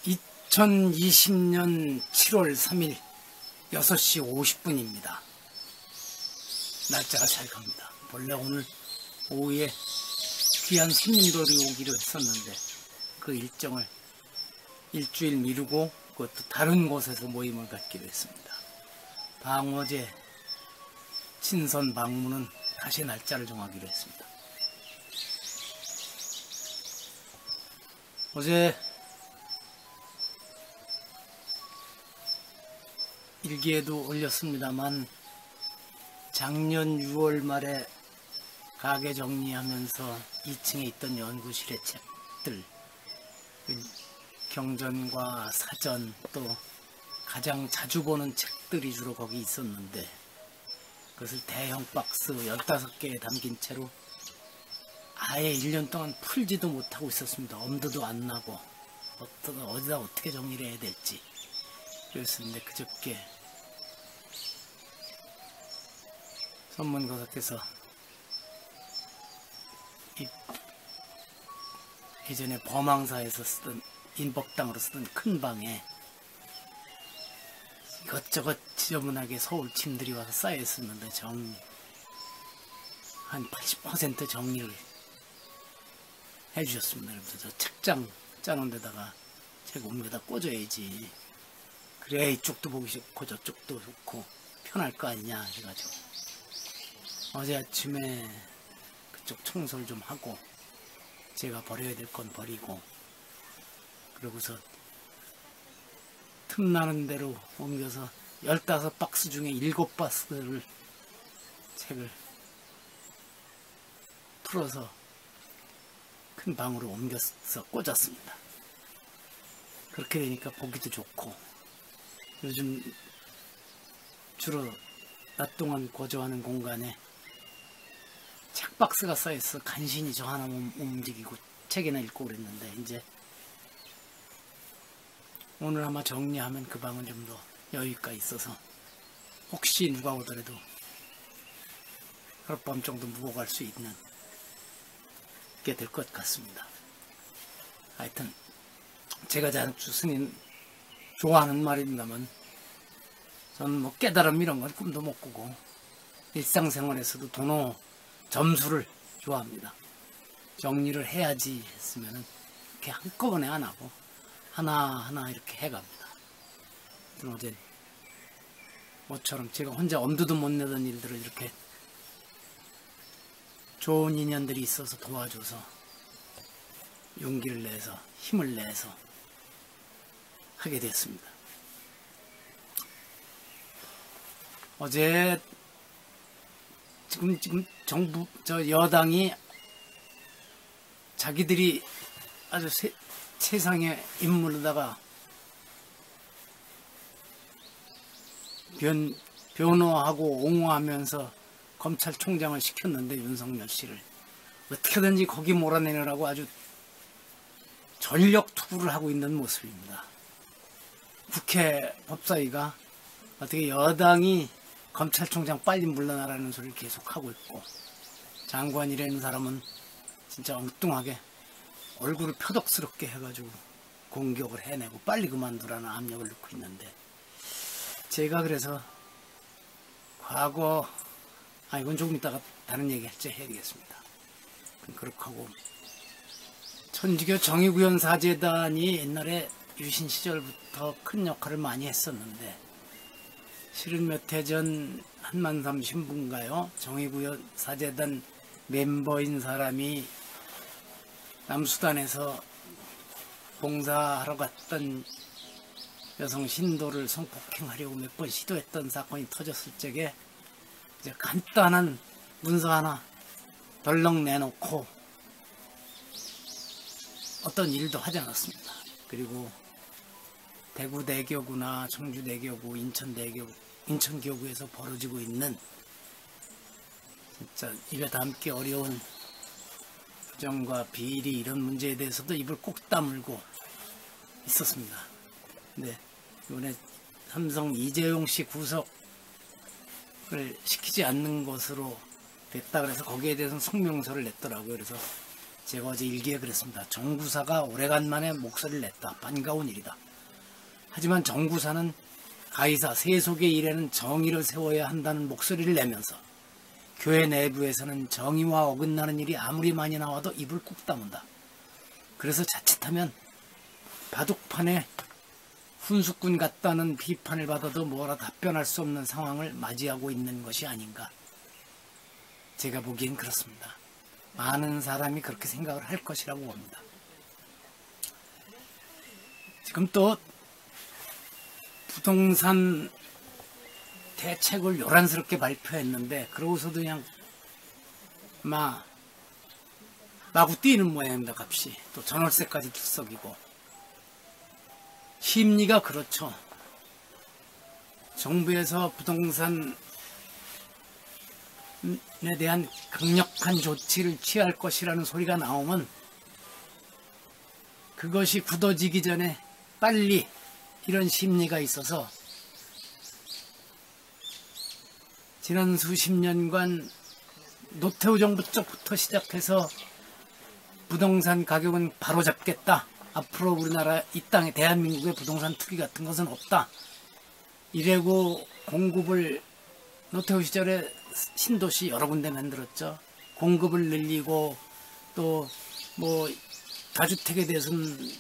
2020년 7월 3일 6시 50분입니다. 날짜가 잘 갑니다. 원래 오늘 오후에 귀한 손님들이 오기로 했었는데 그 일정을 일주일 미루고 그것도 다른 곳에서 모임을 갖기로 했습니다. 방어제 친선 방문은 다시 날짜를 정하기로 했습니다. 어제 일기에도 올렸습니다만 작년 6월 말에 가게 정리하면서 2층에 있던 연구실의 책들, 경전과 사전, 또 가장 자주 보는 책들이 주로 거기 있었는데 그것을 대형 박스 15개에 담긴 채로 아예 1년 동안 풀지도 못하고 있었습니다. 엄두도 안 나고 어디다 어떻게 정리를 해야 될지 그랬었는데 그저께 선문고사께서 예전에 범항사에서 쓰던 인법당으로 쓰던 큰 방에 이것저것 지저분하게 서울 침들이 와서 쌓여 있었는데 한 80% 정리를 해주셨습니다. 그래서 저 책장 짜놓은 데다가 책 옮겨다 꽂아야지. 그래야 이쪽도 보기 좋고 저쪽도 좋고 편할 거 아니냐 해가지고 어제 아침에 그쪽 청소를 좀 하고 제가 버려야 될 건 버리고 그러고서 틈나는 대로 옮겨서 15박스 중에 7박스를 책을 풀어서 큰 방으로 옮겨서 꽂았습니다. 그렇게 되니까 보기도 좋고 요즘 주로 낮 동안 거주하는 공간에 책박스가 쌓여서 간신히 저 하나 움직이고 책이나 읽고 그랬는데 이제 오늘 아마 정리하면 그 방은 좀 더 여유가 있어서 혹시 누가 오더라도 하룻밤 정도 묵어갈 수 있는 게 될 것 같습니다. 하여튼 제가 자주 스님 좋아하는 말입니다만 저는 뭐 깨달음 이런 건 꿈도 못 꾸고 일상생활에서도 도노 점수를 좋아합니다. 정리를 해야지 했으면은 이렇게 한꺼번에 안 하고 하나하나 이렇게 해갑니다. 어제 모처럼 제가 혼자 엄두도 못 내던 일들을 이렇게 좋은 인연들이 있어서 도와줘서 용기를 내서 힘을 내서 하게 됐습니다. 어제 지금 정부 여당이 자기들이 아주 세상의 인물로다가 변호하고 옹호하면서 검찰총장을 시켰는데 윤석열 씨를 어떻게든지 거기 몰아내느라고 아주 전력 투구를 하고 있는 모습입니다. 국회 법사위가 어떻게 여당이 검찰총장 빨리 물러나라는 소리를 계속하고 있고 장관이라는 사람은 진짜 엉뚱하게 얼굴을 표독스럽게 해가지고 공격을 해내고 빨리 그만두라는 압력을 넣고 있는데 제가 그래서 과거 이건 조금 이따가 다른 얘기 할지 해야 되겠습니다. 그렇게 하고 천주교 정의구현사재단이 옛날에 유신 시절부터 큰 역할을 많이 했었는데 실은 몇 해 전 한만삼 신부인가요? 정의구현사재단 멤버인 사람이 남수단에서 봉사하러 갔던 여성 신도를 성폭행하려고 몇 번 시도했던 사건이 터졌을 적에 이제 간단한 문서 하나 덜렁 내놓고 어떤 일도 하지 않았습니다. 그리고 대구대교구나 청주대교구, 인천교구에서 벌어지고 있는 진짜 입에 담기 어려운 부정과 비리 이런 문제에 대해서도 입을 꼭 다물고 있었습니다. 근데 이번에 삼성 이재용 씨 구속을 시키지 않는 것으로 됐다 그래서 거기에 대해서는 성명서를 냈더라고요. 그래서 제가 어제 일기에 그랬습니다. 정구사가 오래간만에 목소리를 냈다. 반가운 일이다. 하지만 정구사는 가이사 세속의 일에는 정의를 세워야 한다는 목소리를 내면서 교회 내부에서는 정의와 어긋나는 일이 아무리 많이 나와도 입을 꾹 다문다. 그래서 자칫하면 바둑판에 훈수꾼 같다는 비판을 받아도 뭐라 답변할 수 없는 상황을 맞이하고 있는 것이 아닌가. 제가 보기엔 그렇습니다. 많은 사람이 그렇게 생각을 할 것이라고 봅니다. 지금 또 부동산 대책을 요란스럽게 발표했는데 그러고서도 그냥 마구 뛰는 모양입니다. 값이. 또 전월세까지 들썩이고. 심리가 그렇죠. 정부에서 부동산에 대한 강력한 조치를 취할 것이라는 소리가 나오면 그것이 굳어지기 전에 빨리 이런 심리가 있어서 지난 수십 년간 노태우 정부 쪽부터 시작해서 부동산 가격은 바로잡겠다. 앞으로 우리나라 이 땅에 대한민국의 부동산 투기 같은 것은 없다. 이래고 공급을 노태우 시절에 신도시 여러 군데 만들었죠. 공급을 늘리고 또 뭐 다주택에 대해서는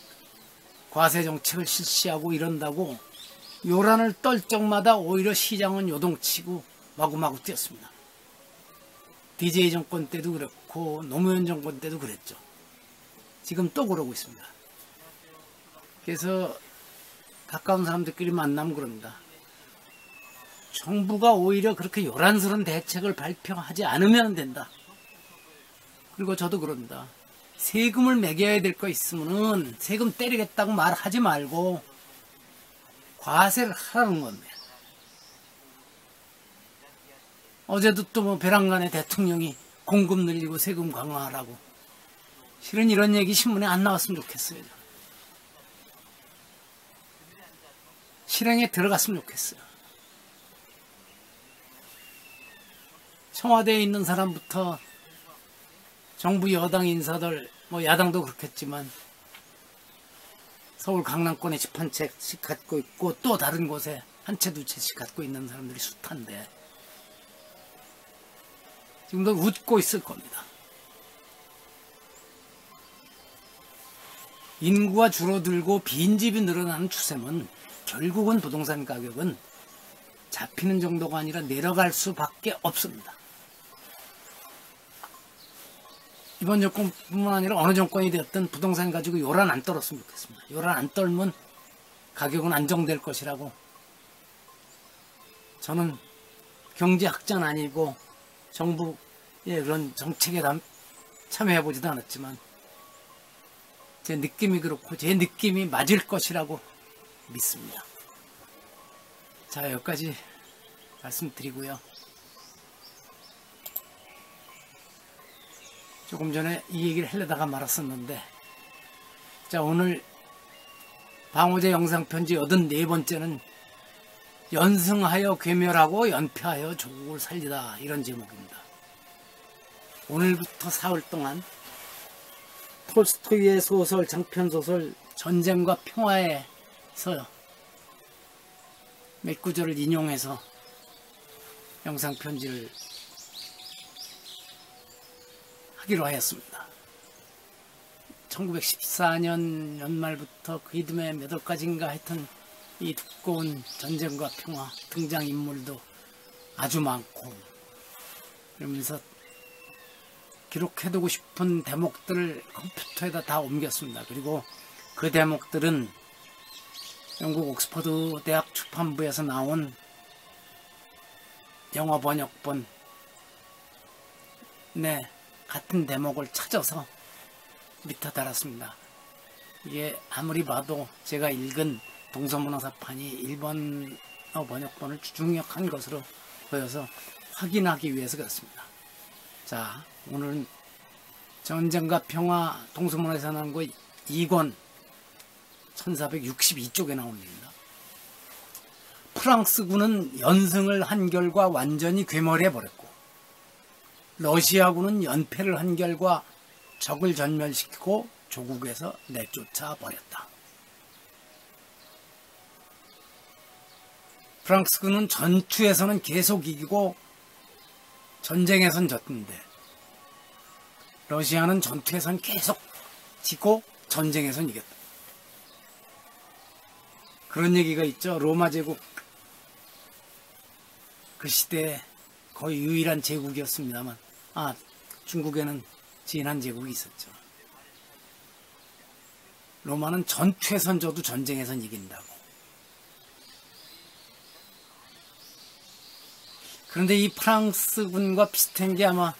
과세 정책을 실시하고 이런다고 요란을 떨 적마다 오히려 시장은 요동치고 마구마구 뛰었습니다. DJ 정권 때도 그렇고 노무현 정권 때도 그랬죠. 지금 또 그러고 있습니다. 그래서 가까운 사람들끼리 만나면 그럽니다. 정부가 오히려 그렇게 요란스러운 대책을 발표하지 않으면 된다. 그리고 저도 그럽니다. 세금을 매겨야 될 거 있으면은 세금 때리겠다고 말하지 말고 과세를 하라는 겁니다. 어제도 또 뭐 베랑간에 대통령이 공급 늘리고 세금 강화하라고. 실은 이런 얘기 신문에 안 나왔으면 좋겠어요. 실행에 들어갔으면 좋겠어요. 청와대에 있는 사람부터 정부 여당 인사들, 뭐 야당도 그렇겠지만 서울 강남권에 집 한 채씩 갖고 있고 또 다른 곳에 한 채 두 채씩 갖고 있는 사람들이 숱한데 지금도 웃고 있을 겁니다. 인구가 줄어들고 빈집이 늘어나는 추세면 결국은 부동산 가격은 잡히는 정도가 아니라 내려갈 수밖에 없습니다. 이번 정권뿐만 아니라 어느 정권이 되었든 부동산 가지고 요란 안 떨었으면 좋겠습니다. 요란 안 떨면 가격은 안정될 것이라고. 저는 경제학자는 아니고 정부의 그런 정책에 참여해보지도 않았지만 제 느낌이 그렇고 제 느낌이 맞을 것이라고 믿습니다. 자, 여기까지 말씀드리고요. 조금 전에 이 얘기를 하려다가 말았었는데, 자, 오늘 방호제 영상편지 84번째는 연승하여 괴멸하고 연패하여 조국을 살리다, 이런 제목입니다. 오늘부터 사흘 동안 톨스토이의 소설, 장편소설 전쟁과 평화에서 몇 구절을 인용해서 영상편지를 하기로 하였습니다. 1914년 연말부터 그 이듬해 몇 월까지인가 하여튼 이 두꺼운 전쟁과 평화 등장인물도 아주 많고 그러면서 기록해두고 싶은 대목들을 컴퓨터에다 다 옮겼습니다. 그리고 그 대목들은 영국 옥스퍼드 대학 출판부에서 나온 영어 번역본 같은 대목을 찾아서 밑에 달았습니다. 이게 아무리 봐도 제가 읽은 동서문화사판이 일본어 번역본을 중역한 것으로 보여서 확인하기 위해서 그렇습니다. 자, 오늘은 전쟁과 평화 동서문화에서 나온 거 2권 1462쪽에 나옵니다. 프랑스군은 연승을 한 결과 완전히 괴멸해버렸고 러시아군은 연패를 한 결과 적을 전멸시키고 조국에서 내쫓아 버렸다. 프랑스군은 전투에서는 계속 이기고 전쟁에선 졌는데 러시아는 전투에선 계속 지고 전쟁에선 이겼다. 그런 얘기가 있죠. 로마 제국 그 시대에 거의 유일한 제국이었습니다만 중국에는 진한 제국이 있었죠. 로마는 전투에선 져도 전쟁에선 이긴다고. 그런데 이 프랑스군과 비슷한 게 아마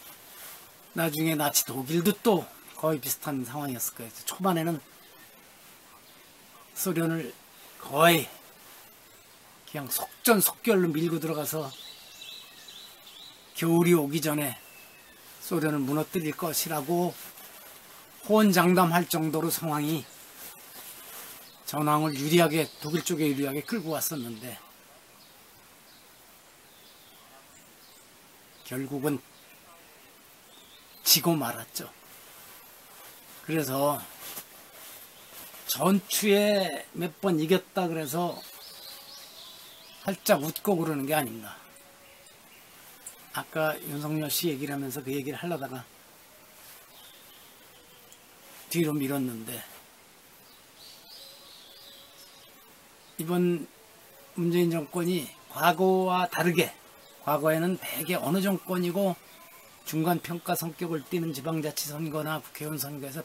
나중에 나치 독일도 또 거의 비슷한 상황이었을 거예요. 초반에는 소련을 거의 그냥 속전속결로 밀고 들어가서 겨울이 오기 전에 소련을 무너뜨릴 것이라고 호언장담할 정도로 상황이 전황을 유리하게, 독일 쪽에 유리하게 끌고 왔었는데 결국은 지고 말았죠. 그래서 전투에 몇 번 이겼다 그래서 활짝 웃고 그러는 게 아닙니다. 아까 윤석열 씨 얘기를 하면서 그 얘기를 하려다가 뒤로 밀었는데, 이번 문재인 정권이 과거와 다르게, 과거에는 대개 어느 정권이고 중간평가 성격을 띠는 지방자치선거나 국회의원 선거에서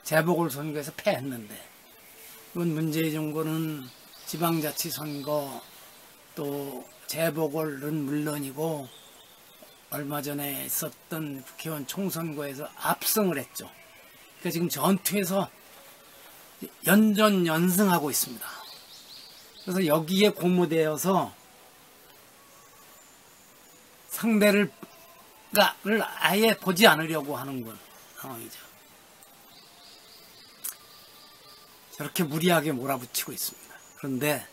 재보궐선거에서 패했는데, 이번 문재인 정권은 지방자치선거 또 재보궐은 물론이고 얼마 전에 있었던 국회의원 총선거에서 압승을 했죠. 그러니까 지금 전투에서 연전연승하고 있습니다. 그래서 여기에 고무되어서 상대를 아예 보지 않으려고 하는 건 상황이죠. 저렇게 무리하게 몰아붙이고 있습니다. 그런데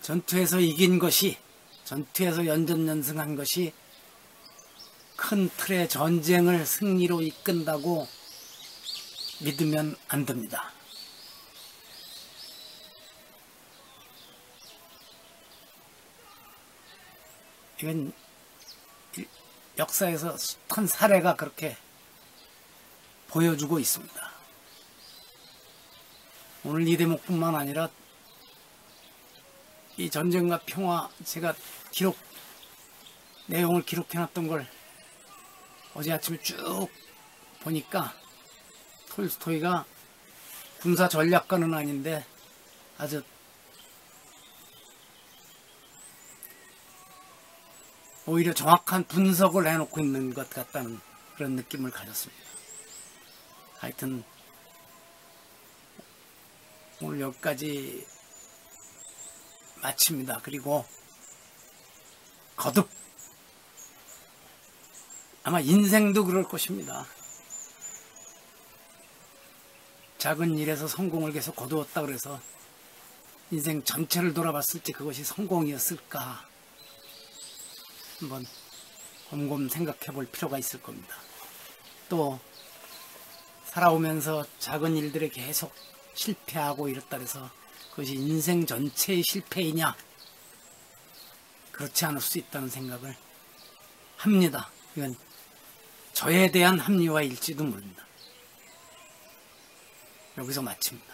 전투에서 이긴 것이, 전투에서 연전연승한 것이 큰 틀의 전쟁을 승리로 이끈다고 믿으면 안 됩니다. 이건 역사에서 큰 사례가 그렇게 보여주고 있습니다. 오늘 이 대목뿐만 아니라 이 전쟁과 평화, 제가 내용을 기록해놨던 걸 어제 아침에 쭉 보니까 톨스토이가 군사 전략가는 아닌데 아주 오히려 정확한 분석을 해놓고 있는 것 같다는 그런 느낌을 가졌습니다. 하여튼 오늘 여기까지 마칩니다. 그리고 거듭 아마 인생도 그럴 것입니다. 작은 일에서 성공을 계속 거두었다 그래서 인생 전체를 돌아봤을 때 그것이 성공이었을까 한번 곰곰 생각해 볼 필요가 있을 겁니다. 또 살아오면서 작은 일들에 계속 실패하고 이랬다 해서 그것이 인생 전체의 실패이냐? 그렇지 않을 수 있다는 생각을 합니다. 이건 저에 대한 합리화일지도 모릅니다. 여기서 마칩니다.